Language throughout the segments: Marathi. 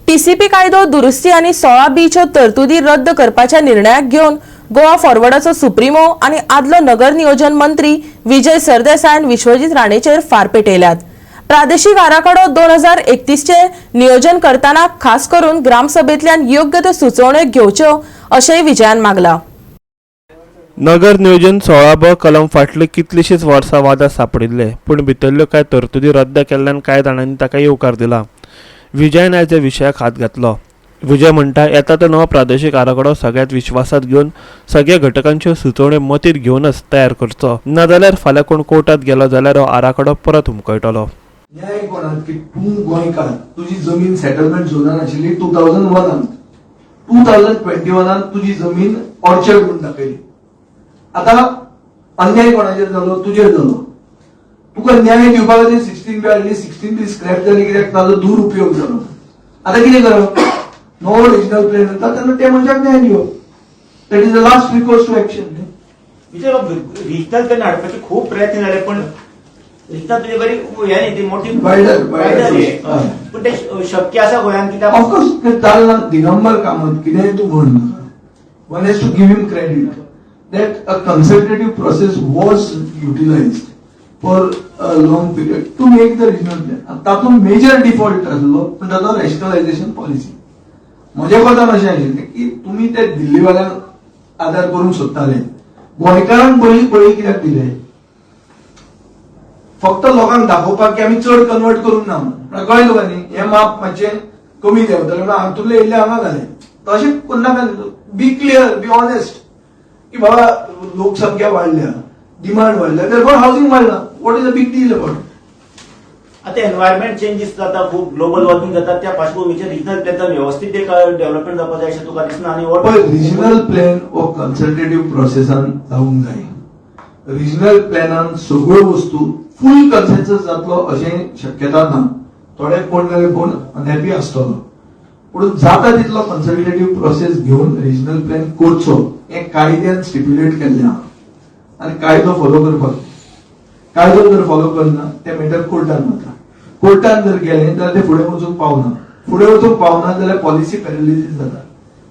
टीसीपी कायदो दुरुस्ती आणि 16B च्यो तरतुदी रद्द करपाच्या निर्णयाक घेवन गोवा फॉरवर्डाचो सुप्रीमो आणि आदलो नगर नियोजन मंत्री विजय सरदेसायान विश्वजीत राणेचेर फार पेटयल्यात। प्रादेशीक आराखडो 2031 चे नियोजन करताना खास करून ग्रामसभेतल्यान योग्य त्यो सुचोवण्यो घेवच्यो अशेंय विजयान मागला। नगर नियोजन 16B कलम फाटले कितलीशीच वर्सां वादात सापडिल्ले, पूण भितरल्यो कांय तरतुदी रद्द केल्ल्यान कांय जाणांनी ताका येवकार दिला। विजयन आयज ह्या विशयाक हात घातलो। विजय म्हणटा, येता तो नवो प्रादेशीक आराखडो सगळ्यात विश्वासात घेवन सगळ्या घटकांच्यो सुचोवण्यो मतींत घेवनच तयार करचो, नाजाल्यार फाल्यां कोण कोर्टात गेलो जाल्यार हो आराखडो परत हुमकळटलो। न्याय कोणाक की तूं गोंयकार तुजी जमीन सेटलमेंट झोनान आशिल्ली 2001 2021 तुजी जमीन ऑर्चर्ड म्हणून दाखयली। आता अन्याय कोणाचेर जालो? तुजेर जालो। तुका न्याय दिवपा खातीर 16B हाडली, 16B स्क्रॅप जाली, कित्याक ताजो दुरुपयोग जालो। आता कितें करप? नो रिजनल प्लॅन येता तेन्ना त्या मनशाक न्याय दिवप। That is the last recourse to action. विजय रिजनल प्लॅन हाडपाचे खूब प्रयत्न जाले, पण रिजनल तुजे बरी हे न्ही ती मोठी वायडर पण ते शक्य आसा गोंयांत? कित्याक ऑफकोर्स ते जालना दिगंबर कामत कितेंय तूं म्हण, one has to give him credit that a consultative process was utilized for a long period to make the regional plan. तातून major default आसलो पण ताचो rationalization policy. म्हजें कोतान अशें आशिल्लें की तुमी ते दिल्लीवाल्यांक आदार करूंक सोदताले, गोंयकारांक बळी कित्याक दिले? फक्त लोकांक दाखोवपाक की आमी चड कन्वर्ट करूंक ना म्हणून। कळ्ळें तुका न्ही? हें माप मातशें कमी देंवतलें म्हणून हातूंतले येयल्ले हांगा घाले। तशें करनाका। बी क्लियर, बी ऑनेस्ट की बाबा लोकसंख्या वाढल्या, डिमांड वाढल्या, देरफॉर हाऊसिंग वाढला। What is a big deal about? आता एनवायरमेंट चेंजीस जाता, खूप ग्लोबल वॉर्मिंग जाता, त्या पार्श्वभूमीचेर रिजनल प्लॅन व्यवस्थित एक डेव्हलपमेंट जावपा जाय अशें तुका दिसना? आणि पळय, रिजनल प्लॅन हो कन्सल्टेटिव्ह प्रोसेसान जावंक जाय। रिजनल प्लॅनान सगळ्यो वस्तू फुल कन्सेन्सस जातलो अशें शक्यता ना। थोडे कोण जाल्यार कोण अनहॅपी आसतलो, पूण जाता तितलो कन्सल्टेटिव्ह प्रोसेस घेवन रिजनल प्लॅन करचो हें कायद्यान स्टिप्युलेट केल्लें आहा आनी कायदो फॉलो करपाक। कायदो जर फॉलो करना ते मॅटर कोर्टान वता। कोर्टान जर गेलें जाल्यार ते फुडें वचूंक पावना। फुडें वचूंक पावना जाल्यार पॉलिसी पॅरालिसीस जाता।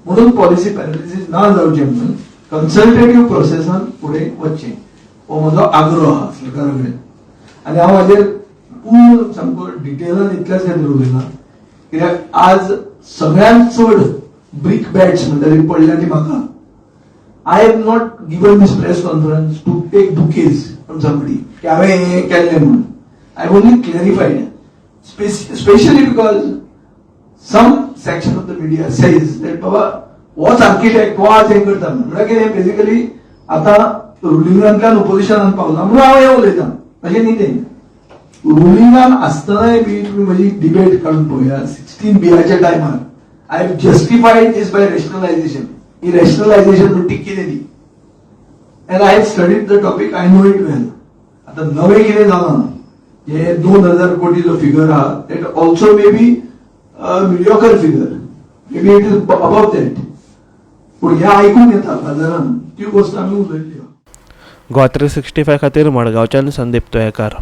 म्हणून पॉलिसी पॅरालिसीस ना जावचें म्हणून कन्सल्टेटिव्ह प्रोसेसान फुडें वचचें हो म्हजो आग्रह आहा सरकारा कडेन। आनी हांव हाजेर पूर्ण सामको डिटेलान इतल्याच खातीर उलयना कित्याक आज सगळ्यांत चड ब्रिक बॅट्स म्हणटा ती पडल्या ती म्हाका। I have not given this press conference to take bouquets from somebody. कि हांवें हें केल्लें म्हणून। I have only clarified, especially because some section of the media says that बाबा होच आर्किटेक्ट हो आज हें करता म्हणून कितें बेसिकली आतां रुलिंगांतल्यान ओपोजिशनान पावला म्हणून हांव हें उलयतां अशें न्ही तें। रुलिंगान आसतनाय बी तुमी म्हजी डिबेट काडून पळया 16B टायमार I have justified this by rationalization. Irrationalization म्हणटी कितें ती? And I have studied the topic, I know it well. आता नवें कितें जालां हे 2000 कोटीचो फिगर आहा that also may be mediocre figure, may be it is above that, पूण हें आयकूंक येता बाजारान, ती गोश्ट आमी उलयल्ली। गोवा 365 खातीर मडगांवच्यान संदीप तोयेकार।